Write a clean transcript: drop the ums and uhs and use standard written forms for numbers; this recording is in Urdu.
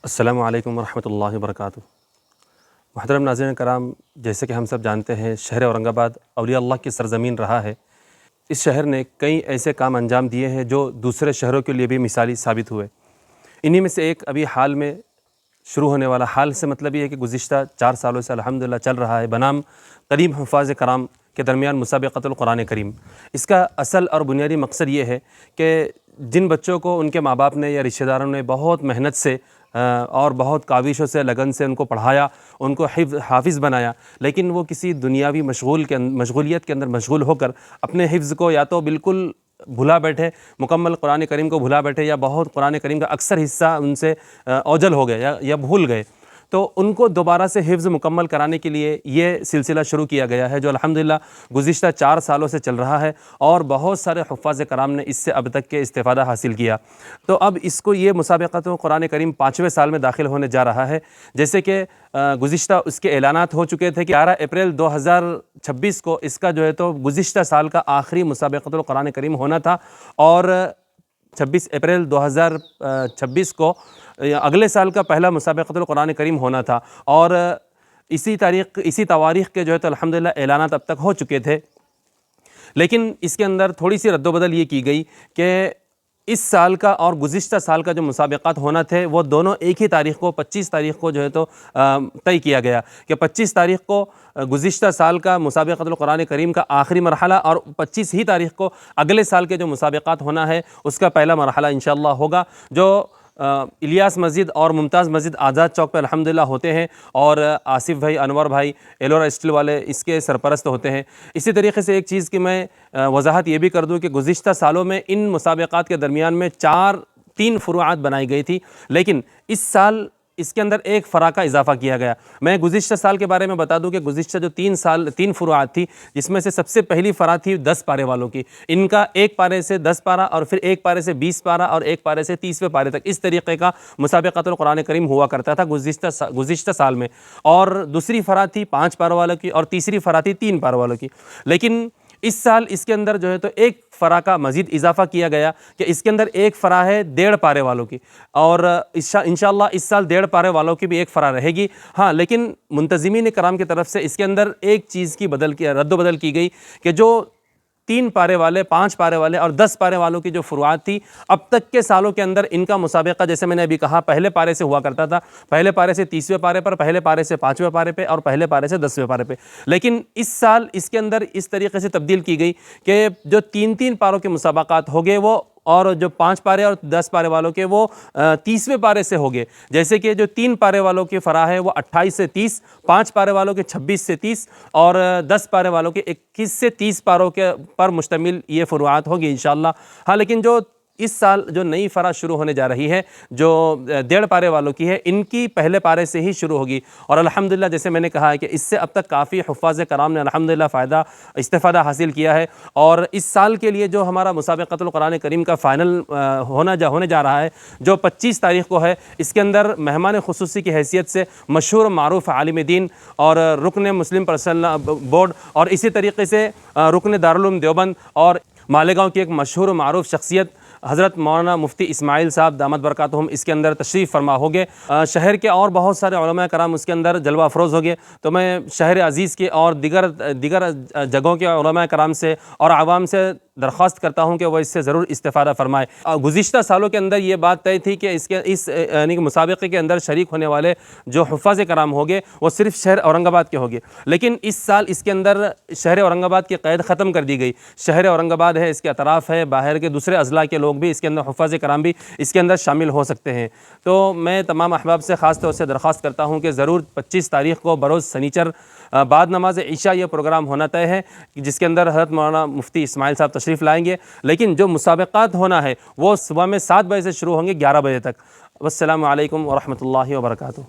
السلام علیکم ورحمۃ اللہ وبرکاتہ۔ محترم ناظرین کرام، جیسے کہ ہم سب جانتے ہیں شہر اورنگ آباد اولیاء اللہ کی سرزمین رہا ہے۔ اس شہر نے کئی ایسے کام انجام دیے ہیں جو دوسرے شہروں کے لیے بھی مثالی ثابت ہوئے۔ انہی میں سے ایک ابھی حال میں شروع ہونے والا، حال سے مطلب یہ ہے کہ گزشتہ 4 سالوں سے الحمدللہ چل رہا ہے، بنام قریب حفاظ کرام کے درمیان مسابقۃ القرآن کریم۔ اس کا اصل اور بنیادی مقصد یہ ہے کہ جن بچوں کو ان کے ماں باپ نے یا رشتہ داروں نے بہت محنت سے اور بہت کاوشوں سے، لگن سے ان کو پڑھایا، ان کو حافظ بنایا، لیکن وہ کسی دنیاوی مشغولیت کے اندر مشغول ہو کر اپنے حفظ کو یا تو بالکل بھلا بیٹھے، مکمل قرآن کریم کو بھلا بیٹھے، یا بہت قرآن کریم کا اکثر حصہ ان سے اوجھل ہو گیا یا بھول گئے، تو ان کو دوبارہ سے حفظ مکمل کرانے کے لیے یہ سلسلہ شروع کیا گیا ہے، جو الحمدللہ گزشتہ 4 سالوں سے چل رہا ہے، اور بہت سارے حفاظ کرام نے اس سے اب تک کے استفادہ حاصل کیا۔ تو اب اس کو یہ مسابقۃ قرآن کریم 5ویں سال میں داخل ہونے جا رہا ہے۔ جیسے کہ گزشتہ اس کے اعلانات ہو چکے تھے کہ 11 اپریل 2026 کو اس کا جو ہے تو گزشتہ سال کا آخری مسابقۃ القرآن کریم ہونا تھا، اور 26 اپریل 2026 کو اگلے سال کا پہلا مسابقۃ القرآن کریم ہونا تھا، اور اسی تواریخ کے جو ہے تو الحمدللہ اعلانات اب تک ہو چکے تھے۔ لیکن اس کے اندر تھوڑی سی رد و بدل یہ کی گئی کہ اس سال کا اور گزشتہ سال کا جو مسابقات ہونا تھے وہ دونوں ایک ہی تاریخ کو 25 تاریخ کو جو ہے تو طے کیا گیا کہ 25 تاریخ کو گزشتہ سال کا مسابقۃ القرآن کریم کا آخری مرحلہ، اور 25 ہی تاریخ کو اگلے سال کے جو مسابقات ہونا ہے اس کا پہلا مرحلہ انشاءاللہ ہوگا، جو الیاس مسجد اور ممتاز مسجد آزاد چوک پہ الحمدللہ ہوتے ہیں، اور آصف بھائی، انور بھائی، ایلورا اسٹیل والے اس کے سرپرست ہوتے ہیں۔ اسی طریقے سے ایک چیز کی میں وضاحت یہ بھی کر دوں کہ گزشتہ سالوں میں ان مسابقات کے درمیان میں 3 فروعات بنائی گئی تھی، لیکن اس سال اس کے اندر ایک فرع کا اضافہ کیا گیا۔ میں گزشتہ سال کے بارے میں بتا دوں کہ گزشتہ جو 3 فروعات تھی، جس میں سے سب سے پہلی فرع تھی 10 پارے والوں کی، ان کا 1 پارے سے 10 پارہ، اور پھر 1 پارے سے 20 پارہ، اور 1 پارے سے 30ویں پارے تک، اس طریقے کا مسابقۃ القرآن کریم ہوا کرتا تھا گزشتہ سال میں۔ اور دوسری فرع تھی 5 پاروں والوں کی، اور تیسری فرع تھی 3 پاروں والوں کی۔ لیکن اس سال اس کے اندر جو ہے تو ایک فرع کا مزید اضافہ کیا گیا کہ اس کے اندر ایک فرع ہے 1.5 پارے والوں کی، اور انشاءاللہ اس سال 1.5 پارے والوں کی بھی ایک فرع رہے گی۔ ہاں، لیکن منتظمین کرام کی طرف سے اس کے اندر ایک چیز کی رد و بدل کی گئی کہ جو 3 پارے والے، 5 پارے والے اور 10 پارے والوں کی جو فروعات تھی، اب تک کے سالوں کے اندر ان کا مسابقہ جیسے میں نے ابھی کہا پہلے پارے سے ہوا کرتا تھا، پہلے پارے سے 30ویں پارے پر، پہلے پارے سے 5ویں پارے پہ، اور پہلے پارے سے 10ویں پارے پہ۔ لیکن اس سال اس کے اندر اس طریقے سے تبدیل کی گئی کہ جو 3 پاروں کے مسابقات ہو گئے وہ، اور جو 5 پارے اور 10 پارے والوں کے وہ 30ویں پارے سے ہو گئے۔ جیسے کہ جو 3 پارے والوں کی فرع ہے وہ 28 سے 30، 5 پارے والوں کے 26 سے 30، اور 10 پارے والوں کے 21 سے 30 پاروں کے پر مشتمل یہ فروعات ہوگی انشاءاللہ۔ ہاں، لیکن جو اس سال جو نئی فرع شروع ہونے جا رہی ہے، جو 1.5 پارے والوں کی ہے، ان کی پہلے پارے سے ہی شروع ہوگی، اور الحمدللہ جیسے میں نے کہا ہے کہ اس سے اب تک کافی حفاظ کرام نے الحمدللہ استفادہ حاصل کیا ہے، اور اس سال کے لیے جو ہمارا مسابقۃ القرآن کریم کا فائنل ہونے جا رہا ہے، جو 25 تاریخ کو ہے، اس کے اندر مہمان خصوصی کی حیثیت سے مشہور معروف عالم دین اور رکن مسلم پرسنل بورڈ، اور اسی طریقے سے رکن دارالعلوم دیوبند اور مالیگاؤں کی ایک مشہور معروف شخصیت حضرت مولانا مفتی اسماعیل صاحب دامت برکاتہم اس کے اندر تشریف فرما ہو گئے۔ شہر کے اور بہت سارے علماء کرام اس کے اندر جلوہ افروز ہو گئے، تو میں شہر عزیز کے اور دیگر جگہوں کے علماء کرام سے اور عوام سے درخواست کرتا ہوں کہ وہ اس سے ضرور استفادہ فرمائے۔ گزشتہ سالوں کے اندر یہ بات طے تھی کہ اس یعنی کہ مسابقے کے اندر شریک ہونے والے جو حفاظ کرام ہوں گے وہ صرف شہر اورنگ آباد کے ہوں گے، لیکن اس سال اس کے اندر شہر اورنگ آباد کی قید ختم کر دی گئی۔ شہر اورنگ آباد ہے، اس کے اطراف ہے، باہر کے دوسرے اضلاع کے لوگ بھی اس کے اندر، حفاظ کرام بھی اس کے اندر شامل ہو سکتے ہیں۔ تو میں تمام احباب سے خاص طور سے درخواست کرتا ہوں کہ ضرور 25 تاریخ کو بروز سنیچر بعد نماز عشاء یہ پروگرام ہونا طے ہے، جس کے اندر حضرت مولانا مفتی اسماعیل صاحب تشریف لائیں گے، لیکن جو مسابقات ہونا ہے وہ صبح میں 7 بجے سے شروع ہوں گے 11 بجے تک۔ والسلام علیکم ورحمۃ اللہ وبرکاتہ۔